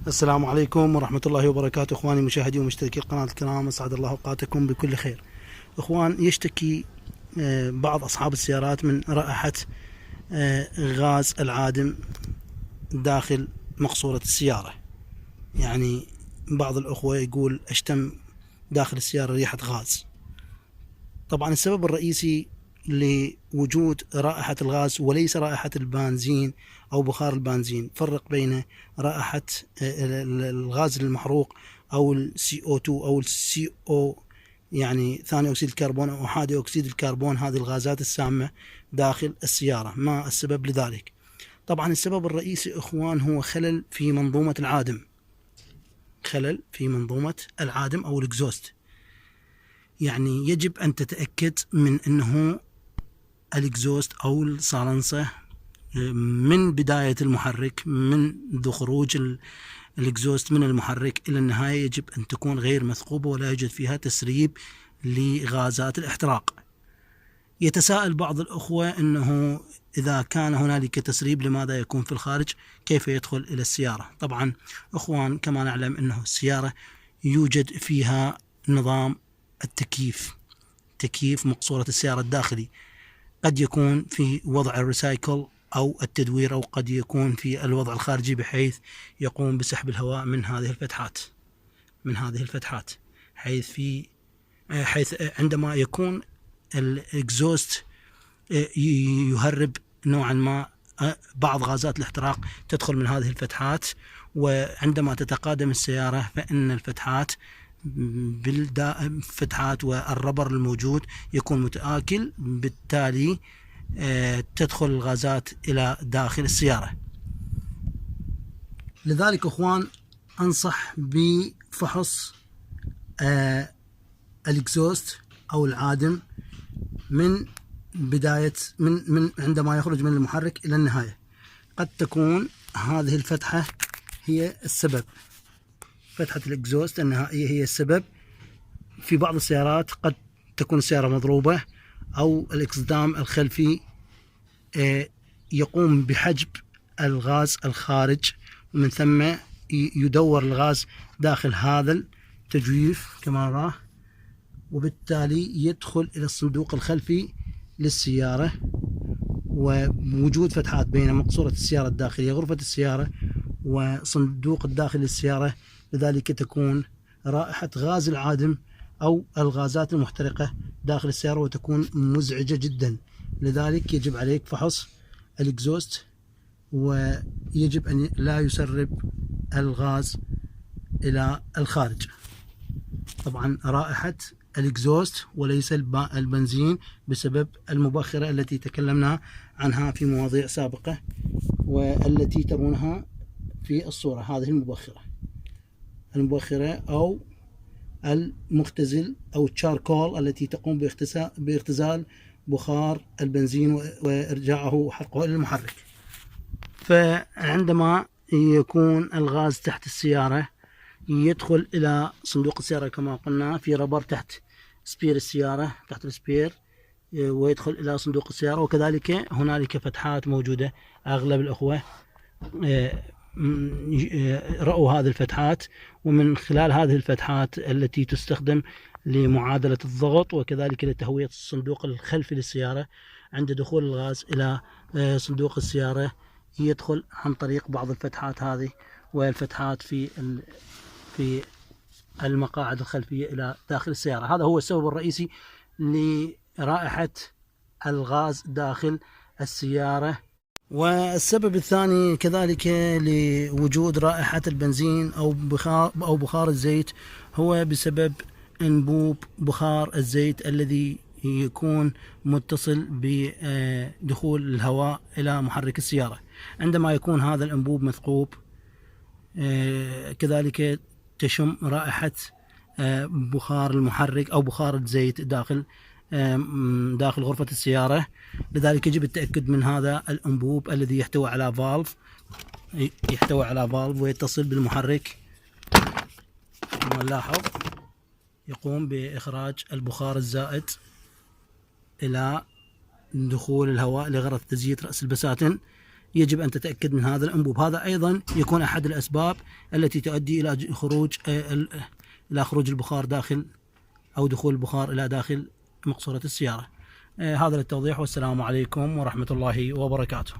السلام عليكم ورحمة الله وبركاته. إخواني مشاهدي ومشتركي القناة الكرام، أسعد الله أوقاتكم بكل خير. إخوان، يشتكي بعض أصحاب السيارات من رائحة غاز العادم داخل مقصورة السيارة. يعني بعض الأخوة يقول أشتم داخل السيارة ريحة غاز. طبعا السبب الرئيسي لوجود رائحة الغاز وليس رائحة البنزين أو بخار البنزين. فرق بين رائحة الغاز المحروق أو CO2 أو CO، يعني ثاني أكسيد الكربون أو أحادي أكسيد الكربون، هذه الغازات السامة داخل السيارة. ما السبب لذلك؟ طبعا السبب الرئيسي إخوان هو خلل في منظومة العادم، خلل في منظومة العادم أو الإكزوست. يعني يجب أن تتأكد من أنه الإكزوست أو الصالنصة من بداية المحرك، من ذو خروج الإكزوست من المحرك إلى النهاية، يجب أن تكون غير مثقوبة ولا يوجد فيها تسريب لغازات الاحتراق. يتساءل بعض الأخوة أنه إذا كان هنالك تسريب لماذا يكون في الخارج؟ كيف يدخل إلى السيارة؟ طبعا إخوان، كما نعلم أنه السيارة يوجد فيها نظام التكييف، تكييف مقصورة السيارة الداخلي. قد يكون في وضع الريسايكل أو التدوير، أو قد يكون في الوضع الخارجي بحيث يقوم بسحب الهواء من هذه الفتحات، حيث عندما يكون الإكزوست يهرب نوعا ما بعض غازات الاحتراق تدخل من هذه الفتحات، وعندما تتقادم السيارة فإن الفتحات والربر الموجود يكون متآكل، بالتالي تدخل الغازات إلى داخل السيارة. لذلك أخوان، أنصح بفحص الإكزوست أو العادم من بداية من عندما يخرج من المحرك إلى النهاية. قد تكون هذه الفتحة هي السبب، فتحة الإكزوست النهائية هي السبب. في بعض السيارات قد تكون السيارة مضروبة أو الإكسدام الخلفي يقوم بحجب الغاز الخارج، ومن ثم يدور الغاز داخل هذا التجويف كما نراه، وبالتالي يدخل إلى الصندوق الخلفي للسيارة. ووجود فتحات بين مقصورة السيارة الداخلية، غرفة السيارة، وصندوق الداخل للسيارة، لذلك تكون رائحة غاز العادم أو الغازات المحترقة داخل السيارة وتكون مزعجة جدا. لذلك يجب عليك فحص الإكزوست، ويجب أن لا يسرب الغاز إلى الخارج. طبعا رائحة الإكزوست وليس البنزين بسبب المبخرة التي تكلمنا عنها في مواضيع سابقة، والتي ترونها في الصورة. هذه المبخرة أو المختزل أو الشاركول التي تقوم باختزال بخار البنزين وإرجاعه وحرقه إلى المحرك. فعندما يكون الغاز تحت السيارة يدخل إلى صندوق السيارة كما قلنا، في ربر تحت سبير السيارة، تحت السبير، ويدخل إلى صندوق السيارة. وكذلك هنالك فتحات موجودة، أغلب الأخوة رأوا هذه الفتحات، ومن خلال هذه الفتحات التي تستخدم لمعادلة الضغط وكذلك لتهوية الصندوق الخلفي للسيارة، عند دخول الغاز إلى صندوق السيارة يدخل عن طريق بعض الفتحات هذه، والفتحات في المقاعد الخلفية إلى داخل السيارة. هذا هو السبب الرئيسي لرائحة الغاز داخل السيارة. والسبب الثاني كذلك لوجود رائحة البنزين أو بخار الزيت هو بسبب أنبوب بخار الزيت الذي يكون متصل بدخول الهواء إلى محرك السيارة. عندما يكون هذا الأنبوب مثقوب، كذلك تشم رائحة بخار المحرك أو بخار الزيت داخل غرفة السيارة. لذلك يجب التأكد من هذا الأنبوب الذي يحتوي على فالف ويتصل بالمحرك. ونلاحظ يقوم بإخراج البخار الزائد إلى دخول الهواء لغرض تزييت رأس البساتين يجب أن تتأكد من هذا الأنبوب. هذا أيضا يكون أحد الأسباب التي تؤدي إلى خروج البخار داخل أو دخول البخار إلى داخل مقصورة السيارة. هذا للتوضيح، والسلام عليكم ورحمة الله وبركاته.